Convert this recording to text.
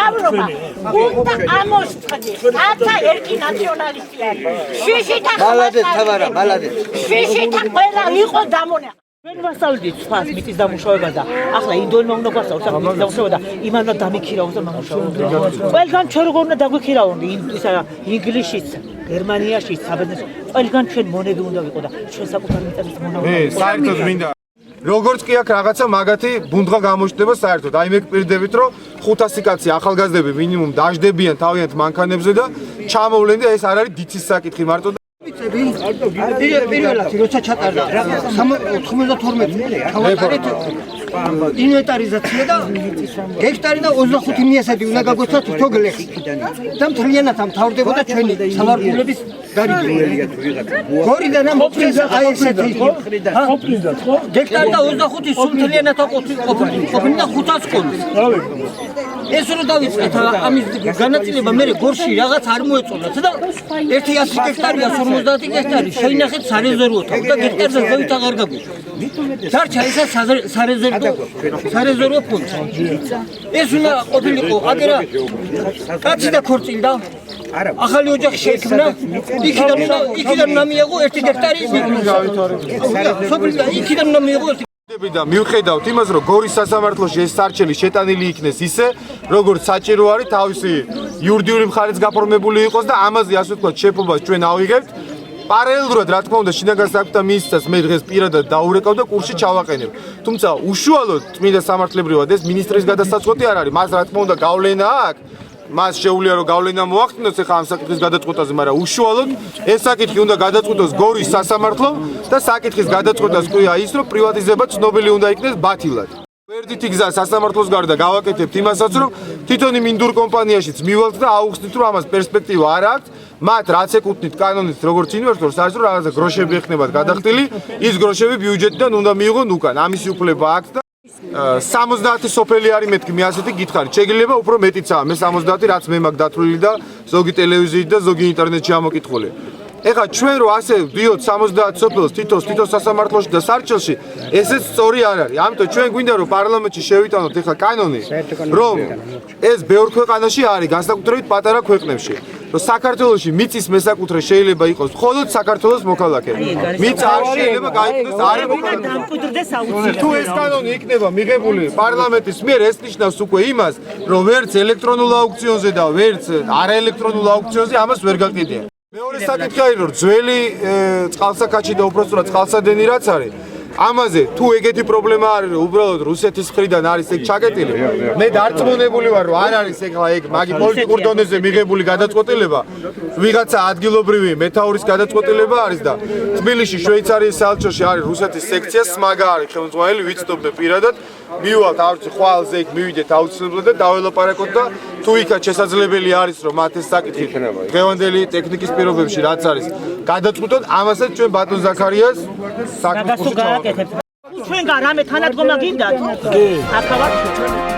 აბრობა უნდა ამოსწყდეს ათა ერთი ნაციონალისტი არის შიშითა მალადეთ თამარა მალადეთ შიშითა ყველა იყო დამონა ჩვენ ვასწავლეთ სხვას მიწის დამუშავება და ახლა ინდოელმა უნდა გვასწავლოს ამ მიწის დამუშავება და იმანმა დამიქირავოს და მამუშავებელს. ყველგან ჩვენ როგორ უნდა დაგვიქირავონ ისა ინგლისშიც, გერმანიაშიც, საბერძნეთში. ყველგან ჩვენ მონები უნდა ვიყო და ჩვენ საკუთარ მიწის მონა უნდა ვიყო. საერთოდ მინდა როგორც კი აქ რაღაცა მაგათი ბუნდღა გამოჩნდება საერთოდ. აი მე გპირდებით რომ 500 კაცი ახალგაზრდები მინიმუმ დაждდებიან თავიანთ მანქანებზე და ჩამოვლენ და ეს არ არის დიცის საკითხი მარტო პირველად როცა ჩატარდა 92 ინვენტარიზაცია და გექტარი და 25 მიასადი უნდა გაგვეცათ თოგლეხი და მთლიანად ამთავრდებოდა ჩვენი სამართლების გარიგებია თუ ვიღაცა გორიდან ამ ოფისს აი ესეთი გექტარი და 25 სულ მთლიანად ყოფილი და 500 კონი ეს რო დავიწყეთ ამის განაწილება მე გორში რაღაც არ მოეწონათ და 100 გექტარია 50 გექტარი შეინახეთ სარეზერვოთაო და გექტარზე ზევით აღარ გაგვიშვა დარჩა ისა სარეზერვო ფონდი ეს უნდა ყოფილიყო აგერა კაცი და ქორწილდა ახალი ოჯახი შეიქმნა იქიდან უნდა მიიღო 1 გექტარი იქიდან უნდა მიიღო და მივხედავთ იმას რომ გორის სასამართლოში ეს სარჩელი შეტანილი იქნეს ისე როგორც საჭირო არის თავისი იურიდიული მხარეც გაფორმებული იყოს და ამაზე ასე ვთქვათ შეფობას ჩვენ ავიღებთ პარალელურად რა თქმა უნდა შინაგან საქმეთა მინისტრს მე დღეს პირადად დაურეკავ და კურსში ჩავაყენებ თუმცა უშუალოდ წმინდა სამართლებრივად ეს მინისტრის გადასაწყვეტი არ არის მას რა თქმა უნდა გავლენა აქვს მას შეუძლია რომ გავლენა მოახდინოს ახლა ამ საკითხის გადაწყვეტაზე, მაგრამ უშუალოდ ეს საკითხი უნდა გადაწყვეტოს გორის სასამართლომ და საკითხის გადაწყვეტას ყויה ის რომ პრივატიზება ცნობილი უნდა იქნეს ბათილად. ვერდითი გზა სასამართლოს გარდა გავაკეთებთ იმასაც რომ თვითონ იმ ინდურ კომპანიაშიც მივალთ და აუხსნით რომ ამას პერსპექტივა არ აქვს. მათ რაც ეკუთვნით კანონით როგორც ინვესტორს არის რომ რაღაცა გროშები ექნებათ გადახდილი, ის გროშები ბიუჯეტიდან უნდა მიიღონ უკან. ამისი უფლება აქვს და 70 სოფელი არის მეთქი მე ასეთი გითხარით შეიძლება უფრო მეტიცაა მე 70 რაც მე მაგ დათვლილი და ზოგი ტელევიზიით და ზოგი ინტერნეტში ამოკითხული ეხლა ჩვენ რო ასე ვდიოთ 70 სოფელს თითოს სასამართლოში და სარჩელში ესეც სწორი არ არის ამიტომ ჩვენ გვინდა რომ პარლამენტში შევიტანოთ ეხლა კანონი რომ ეს ბევრ ქვეყანაში არის განსაკუთრებით პატარა ქვეყნებში რომ საქართველოში მიწის მესაკუთრე შეიძლება იყოს მხოლოდ საქართველოს მოქალაქეები. მიწა არ შეიძლება გაიყენოს არ დამკვიდრდეს აუცილებლად. თუ ეს კანონი იქნება მიღებული პარლამენტის მიერ ეს ნიშნავს უკვე იმას, რომ ვერც ელექტრონულ აუქციონზე და ვერც არაელექტრონულ აუქციონზე ამას ვერ გაკიდიან. მეორე საკითხი არის რომ ძველი წყალსაკაჩი და უბრალოდ წყალსადენი რაც არის ამაზე თუ ეგეთი პრობლემა არის რომ უბრალოდ რუსეთის მხრიდან არის ეგ ჩაკეტილი მე დარწმუნებული ვარ რომ არ არის ეხლა ეგ მაგი პოლიტიკურ დონეზე მიღებული გადაწყვეტილება ვიღაცა ადგილობრივი მეთაურის გადაწყვეტილება არის და თბილისში შვეიცარიის საელჩოში არის რუსეთის სექცია სმაგა არის ხელმძღვანელი ვიცნობ პირადად მივალთ არც ხვალზე იქ მივიდეთ აუცილებლად და დაველაპარაკოთ და თუ იქაც შესაძლებელი არის რომ მათ ეს საკითხი დღევანდელი ტექნიკის პირობებში რაც არის გადაწყვეტოთ ამასაც ჩვენ ბატონ ზაქარიას საქმის კურსში ჩავაკეთებთ ჩვენგან რამე თანადგომა გინდათ? კი. ახლა ვარ